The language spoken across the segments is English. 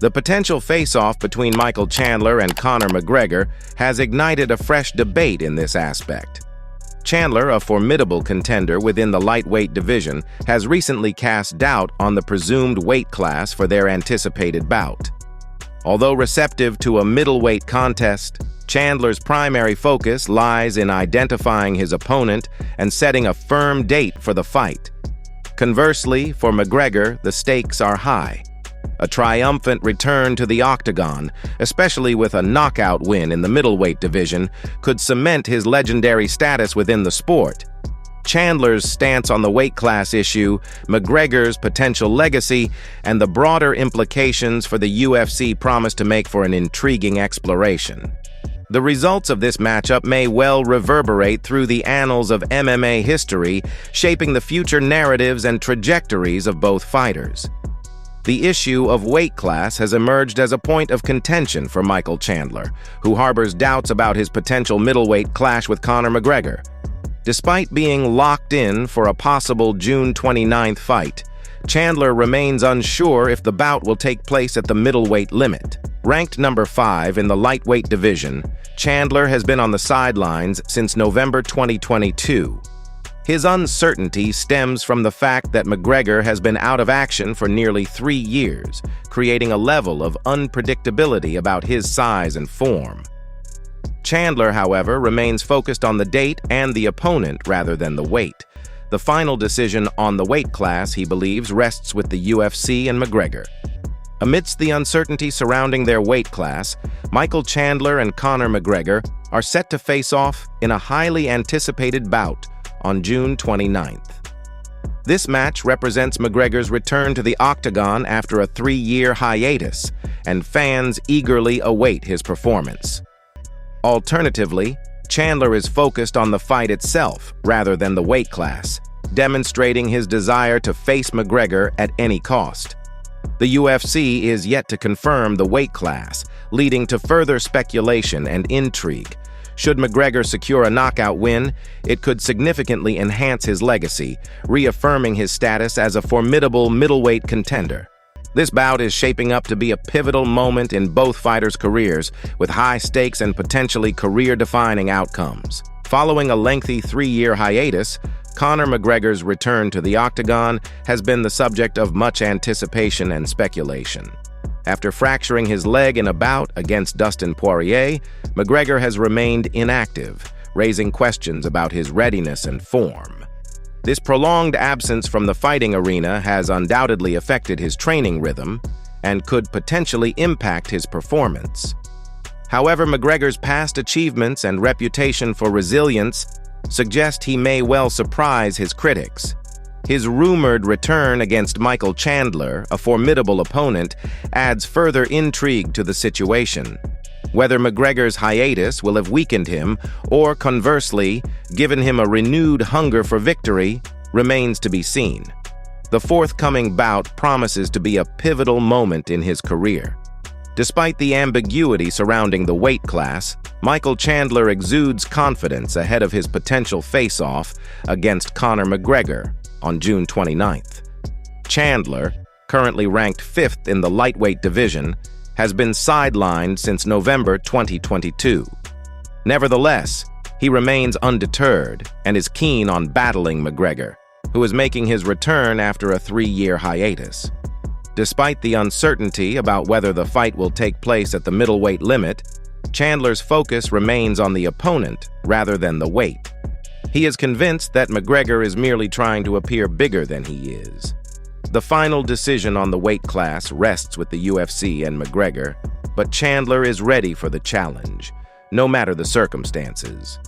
The potential face-off between Michael Chandler and Conor McGregor has ignited a fresh debate in this aspect. Chandler, a formidable contender within the lightweight division, has recently cast doubt on the presumed weight class for their anticipated bout. Although receptive to a middleweight contest, Chandler's primary focus lies in identifying his opponent and setting a firm date for the fight. Conversely, for McGregor, the stakes are high. A triumphant return to the octagon, especially with a knockout win in the middleweight division, could cement his legendary status within the sport. Chandler's stance on the weight class issue, McGregor's potential legacy, and the broader implications for the UFC promise to make for an intriguing exploration. The results of this matchup may well reverberate through the annals of MMA history, shaping the future narratives and trajectories of both fighters. The issue of weight class has emerged as a point of contention for Michael Chandler, who harbors doubts about his potential middleweight clash with Conor McGregor. Despite being locked in for a possible June 29th fight, Chandler remains unsure if the bout will take place at the middleweight limit. Ranked number 5 in the lightweight division, Chandler has been on the sidelines since November 2022. His uncertainty stems from the fact that McGregor has been out of action for nearly 3 years, creating a level of unpredictability about his size and form. Chandler, however, remains focused on the date and the opponent rather than the weight. The final decision on the weight class, he believes, rests with the UFC and McGregor. Amidst the uncertainty surrounding their weight class, Michael Chandler and Conor McGregor are set to face off in a highly anticipated bout on June 29th. This match represents McGregor's return to the octagon after a 3-year hiatus, and fans eagerly await his performance. Alternatively, Chandler is focused on the fight itself rather than the weight class, demonstrating his desire to face McGregor at any cost. The UFC is yet to confirm the weight class, leading to further speculation and intrigue. Should McGregor secure a knockout win, it could significantly enhance his legacy, reaffirming his status as a formidable middleweight contender. This bout is shaping up to be a pivotal moment in both fighters' careers, with high stakes and potentially career-defining outcomes. Following a lengthy 3-year hiatus, Conor McGregor's return to the octagon has been the subject of much anticipation and speculation. After fracturing his leg in a bout against Dustin Poirier, McGregor has remained inactive, raising questions about his readiness and form. This prolonged absence from the fighting arena has undoubtedly affected his training rhythm and could potentially impact his performance. However, McGregor's past achievements and reputation for resilience suggest he may well surprise his critics. His rumored return against Michael Chandler, a formidable opponent, adds further intrigue to the situation. Whether McGregor's hiatus will have weakened him or, conversely, given him a renewed hunger for victory remains to be seen. The forthcoming bout promises to be a pivotal moment in his career. Despite the ambiguity surrounding the weight class, Michael Chandler exudes confidence ahead of his potential face-off against Conor McGregor on June 29th. Chandler, currently ranked 5th in the lightweight division, has been sidelined since November 2022. Nevertheless, he remains undeterred and is keen on battling McGregor, who is making his return after a 3-year hiatus. Despite the uncertainty about whether the fight will take place at the middleweight limit, Chandler's focus remains on the opponent rather than the weight. He is convinced that McGregor is merely trying to appear bigger than he is. The final decision on the weight class rests with the UFC and McGregor, but Chandler is ready for the challenge, no matter the circumstances.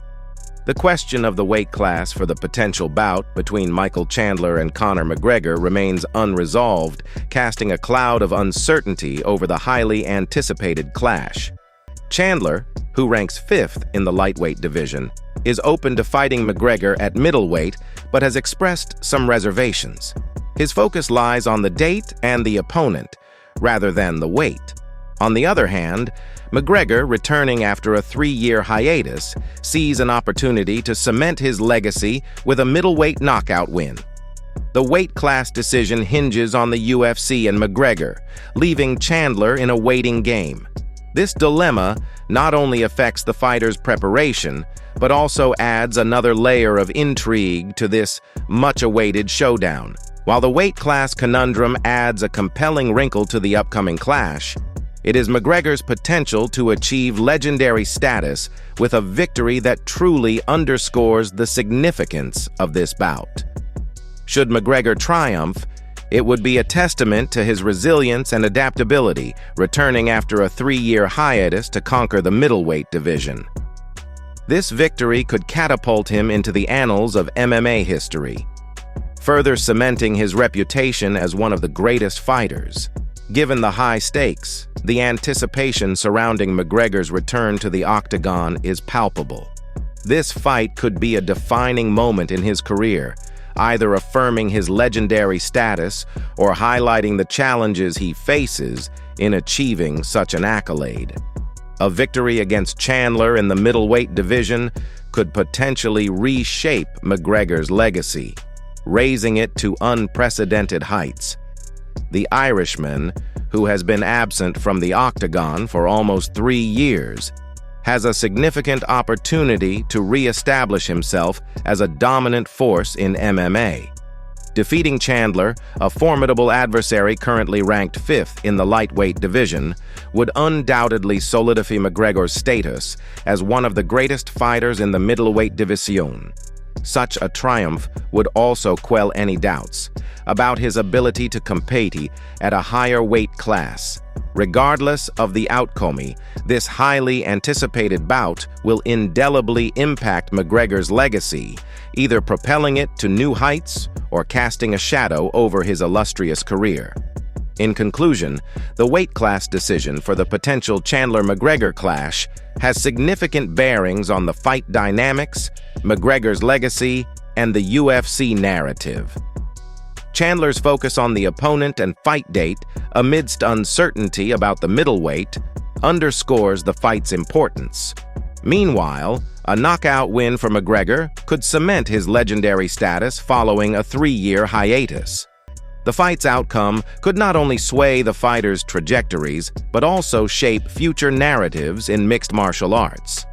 The question of the weight class for the potential bout between Michael Chandler and Conor McGregor remains unresolved, casting a cloud of uncertainty over the highly anticipated clash. Chandler, who ranks 5th in the lightweight division, is open to fighting McGregor at middleweight, but has expressed some reservations. His focus lies on the date and the opponent, rather than the weight. On the other hand, McGregor, returning after a 3-year hiatus, sees an opportunity to cement his legacy with a middleweight knockout win. The weight class decision hinges on the UFC and McGregor, leaving Chandler in a waiting game. This dilemma not only affects the fighter's preparation, but also adds another layer of intrigue to this much-awaited showdown. While the weight class conundrum adds a compelling wrinkle to the upcoming clash, it is McGregor's potential to achieve legendary status with a victory that truly underscores the significance of this bout. Should McGregor triumph, it would be a testament to his resilience and adaptability, returning after a 3-year hiatus to conquer the middleweight division. This victory could catapult him into the annals of MMA history, further cementing his reputation as one of the greatest fighters. Given the high stakes, the anticipation surrounding McGregor's return to the octagon is palpable. This fight could be a defining moment in his career, either affirming his legendary status or highlighting the challenges he faces in achieving such an accolade. A victory against Chandler in the middleweight division could potentially reshape McGregor's legacy, raising it to unprecedented heights. The Irishman, who has been absent from the octagon for almost 3 years, has a significant opportunity to re-establish himself as a dominant force in MMA. Defeating Chandler, a formidable adversary currently ranked 5th in the lightweight division, would undoubtedly solidify McGregor's status as one of the greatest fighters in the middleweight division. Such a triumph would also quell any doubts about his ability to compete at a higher weight class. Regardless of the outcome, this highly anticipated bout will indelibly impact McGregor's legacy, either propelling it to new heights or casting a shadow over his illustrious career. In conclusion, the weight class decision for the potential Chandler-McGregor clash has significant bearings on the fight dynamics, McGregor's legacy, and the UFC narrative. Chandler's focus on the opponent and fight date amidst uncertainty about the middleweight underscores the fight's importance. Meanwhile, a knockout win for McGregor could cement his legendary status following a 3-year hiatus. The fight's outcome could not only sway the fighters' trajectories, but also shape future narratives in mixed martial arts.